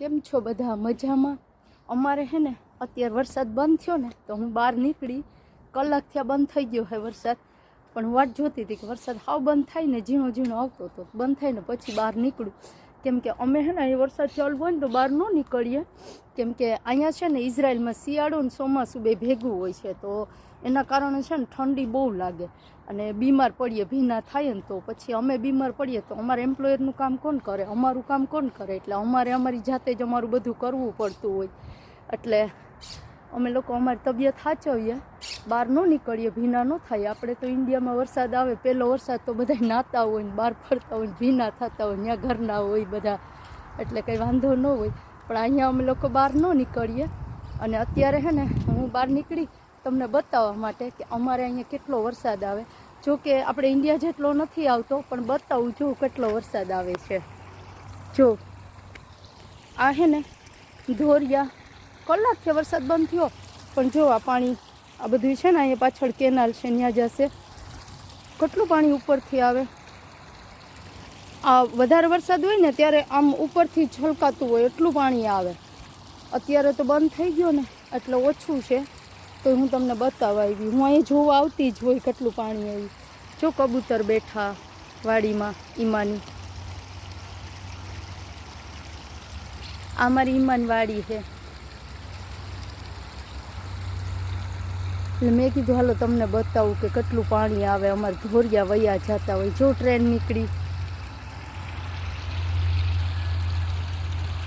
કેમ છો બધા મજામાં? અમારે હે ને અત્યારે વરસાદ બંધ થયો ને તો હું બહાર નીકળી, કલાક થયા બંધ થઈ ગયો હે વરસાદ, પણ હું વાટ જોતી હતી કે વરસાદ હાવ બંધ થાય ને ઝીણો ઝીણો આવતો હતો, બંધ થાય ને પછી બહાર નીકળું. કેમ કે અમે હે ને એ વરસાદ ચાલુ હોય ને તો બહાર ન નીકળીએ, કેમ કે અહીંયા છે ને ઇઝરાયલમાં શિયાળો ને ચોમાસું બે ભેગું હોય છે, તો એના કારણે છે ને ઠંડી બહુ લાગે અને બીમાર પડીએ, ભીના થાય ને તો પછી અમે બીમાર પડીએ તો અમારા એમ્પ્લોયરનું કામ કોણ કરે, અમારું કામ કોણ કરે, એટલે અમારે અમારી જાતે જ અમારું બધું કરવું પડતું હોય. એટલે અમે લોકો અમારી તબિયત સાચવીએ, બહાર ન નીકળીએ, ભીના ન થાય. આપણે તો ઇન્ડિયામાં વરસાદ આવે, પહેલો વરસાદ તો બધા નાતા હોય ને બહાર ફરતા હોય ને ભીના થતા હોય, ત્યાં ઘરના હોય બધા, એટલે કંઈ વાંધો ન હોય. પણ અહીંયા અમે લોકો બહાર ન નીકળીએ. અને અત્યારે હે ને હું બહાર નીકળી તમને બતાવવા માટે કે અમારે અહીંયા કેટલો વરસાદ આવે. જો કે આપણે ઇન્ડિયા જેટલો નથી આવતો, પણ બતાવું જો કેટલો વરસાદ આવે છે. જો આ હે ને ધોરિયા, કલાકથી વરસાદ બંધ થયો, પણ જો આ પાણી આ બધું છે ને અહીંયા પાછળ કેનાલ છે, ત્યાં જશે. કેટલું પાણી ઉપરથી આવે. આ વધારે વરસાદ હોય ને ત્યારે આમ ઉપરથી છલકાતું હોય એટલું પાણી આવે. અત્યારે તો બંધ થઈ ગયો ને એટલે ઓછું છે, તો હું તમને બતાવવા આવી. હું અહીં જોવા આવતી જ હોય કેટલું પાણી આવ્યું. જો કબૂતર બેઠા વાડીમાં, ઈમાની. આ મારી ઈમાન વાડી છે. એટલે મેં કીધું હાલો તમને બતાવું કે કેટલું પાણી આવે. અમારે ધોરિયા વયા જતા હોય. જો ટ્રેન નીકળી,